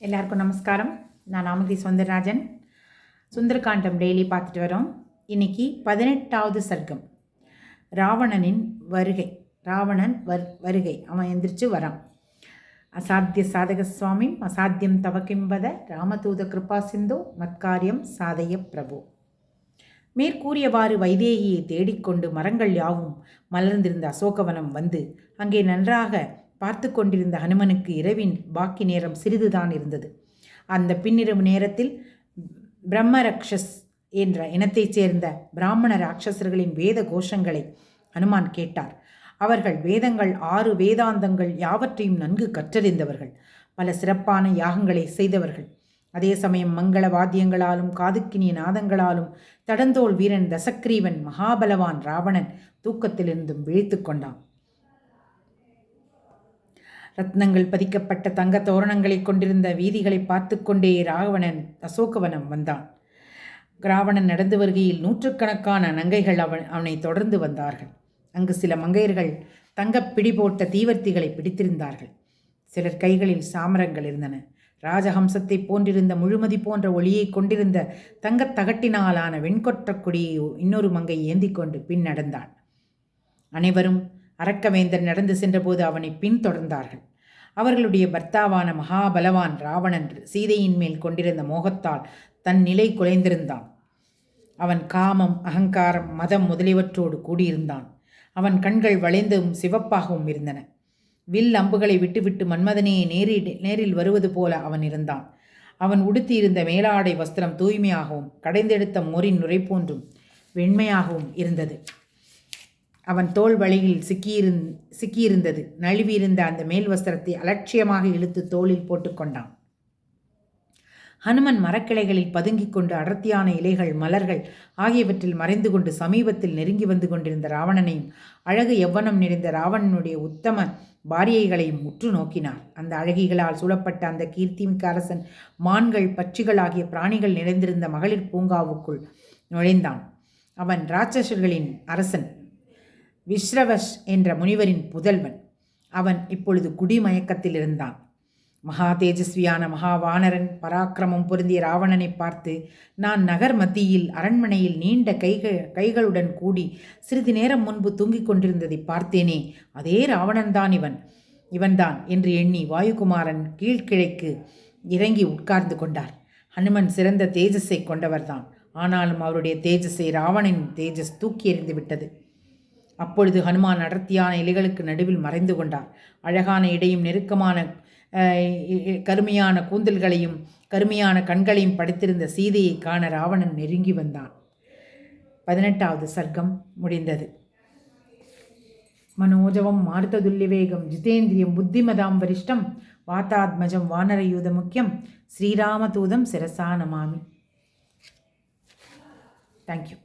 எல்லாருக்கும் நமஸ்காரம். நான் நாமதி சுந்தரராஜன். சுந்தரகாண்டம் டெய்லி பார்த்துட்டு வரோம். இன்னைக்கு 18வது சர்க்கம், ராவணனின் வருகை. ராவணன் வருகை, அவன் எந்திரிச்சு வரான். அசாத்திய சாதக சுவாமி அசாத்தியம் தவக்கிம்பத ராமதூத கிருபா சிந்தோ மத்காரியம் சாதய பிரபு. மேற்கூறியவாறு வைதேகியை தேடிக்கொண்டு மரங்கள் யாவும் மலர்ந்திருந்த அசோகவனம் வந்து அங்கே நன்றாக பார்த்து கொண்டிருந்த ஹனுமனுக்கு இரவின் பாக்கி நேரம் சிறிதுதான் இருந்தது. அந்த பின்னிரவு நேரத்தில் பிரம்மரக்ஷஸ் என்ற இனத்தைச் சேர்ந்த பிராமண ராட்சசர்களின் வேத கோஷங்களை ஹனுமான் கேட்டார். அவர்கள் வேதங்கள் 6 வேதாந்தங்கள் யாவற்றையும் நன்கு கற்றறிந்தவர்கள், பல சிறப்பான யாகங்களை செய்தவர்கள். அதே சமயம் மங்கள வாத்தியங்களாலும் காதுக்கினிய நாதங்களாலும் தடந்தோள் வீரன் தசக்ரீவன் மகாபலவான் ராவணன் தூக்கத்திலிருந்தும் விழித்து கொண்டான். ரத்னங்கள் பதிக்கப்பட்ட தங்க தோரணங்களை கொண்டிருந்த வீதிகளை பார்த்து கொண்டே ராவணன் அசோகவனம் வந்தான். ராவணன் நடந்து வருகையில் நூற்றுக்கணக்கான நங்கைகள் அவனை தொடர்ந்து வந்தார்கள். அங்கு சில மங்கையர்கள் தங்கப் பிடி போட்ட தீவர்த்திகளை பிடித்திருந்தார்கள். சிலர் கைகளில் சாமரங்கள் இருந்தன. ராஜஹம்சத்தை போன்றிருந்த முழுமதி போன்ற ஒளியை கொண்டிருந்த தங்கத் தகட்டினாலான வெண்கொற்ற கொடியை இன்னொரு மங்கை ஏந்தி கொண்டு பின் நடந்தாள். அனைவரும் அரக்கவேந்தன் நடந்து சென்றபோது அவனை பின்தொடர்ந்தார்கள். அவர்களுடைய பர்த்தாவான மகாபலவான் ராவணன் சீதையின் மேல் கொண்டிருந்த மோகத்தால் தன் நிலை குலைந்திருந்தான். அவன் காமம், அகங்காரம், மதம் முதலியவற்றோடு கூடியிருந்தான். அவன் கண்கள் வளைந்தும் சிவப்பாகவும் இருந்தன. வில் அம்புகளை விட்டுவிட்டு மன்மதனே நேரில் வருவது போல அவன் இருந்தான். அவன் உடுத்தியிருந்த மேலாடை வஸ்திரம் தூய்மையாகவும் கடைந்தெடுத்த மோரின் நுரை வெண்மையாகவும் இருந்தது. அவன் தோள் வழியில் சிக்கியிருந்தது. நழுவியிருந்த அந்த மேல் வஸ்திரத்தை அலட்சியமாக இழுத்து தோளில் போட்டுக்கொண்டான். ஹனுமன் மரக்கிளைகளில் பதுங்கிக் கொண்டு அடர்த்தியான இலைகள், மலர்கள் ஆகியவற்றில் மறைந்து கொண்டு சமீபத்தில் நெருங்கி வந்து கொண்டிருந்த ராவணனையும் அழகு எவ்வனம் நிறைந்த ராவணனுடைய உத்தம பாரியைகளையும் உற்று நோக்கினார். அந்த அழகிகளால் சூழப்பட்ட அந்த கீர்த்திமிக்க அரசன் மான்கள், பட்சிகள் ஆகிய பிராணிகள் நிறைந்திருந்த மகளிர் பூங்காவுக்குள் நுழைந்தான். அவன் இராட்சசர்களின் அரசன், விஸ்ரவஸ் என்ற முனிவரின் புதல்வன். அவன் இப்பொழுது குடிமயக்கத்தில் இருந்தான். மகா தேஜஸ்வியான மகாவானரன் பராக்கிரமம் பொருந்திய ராவணனை பார்த்து, நான் நகர் மத்தியில் அரண்மனையில் நீண்ட கைகளுடன் கூடி சிறிது நேரம் முன்பு தூங்கிக் கொண்டிருந்ததை பார்த்தேனே, அதே ராவணன்தான் இவன்தான் என்று எண்ணி வாயுகுமாரன் கீழ்கிழைக்கு இறங்கி உட்கார்ந்து கொண்டார். ஹனுமன் சிறந்த தேஜஸை கொண்டவர்தான். ஆனாலும் அவருடைய தேஜஸை ராவணனின் தேஜஸ் தூக்கி எறிந்து விட்டது. அப்பொழுது ஹனுமான் அடர்த்தியான இலைகளுக்கு நடுவில் மறைந்து கொண்டார். அழகான இடையும் நெருக்கமான கருமையான கூந்தல்களையும் கருமையான கண்களையும் படைத்திருந்த சீதையை காண ராவணன் நெருங்கி வந்தான். 18வது சர்க்கம் முடிந்தது. மனோஜவம் மாருததுல்யவேகம் ஜிதேந்திரியம் புத்திமதாம் வரிஷ்டம் வாதாத்மஜம் வானரயூத முக்கியம் ஸ்ரீராமதூதம் சிரசா நமாமி. தேங்க்யூ.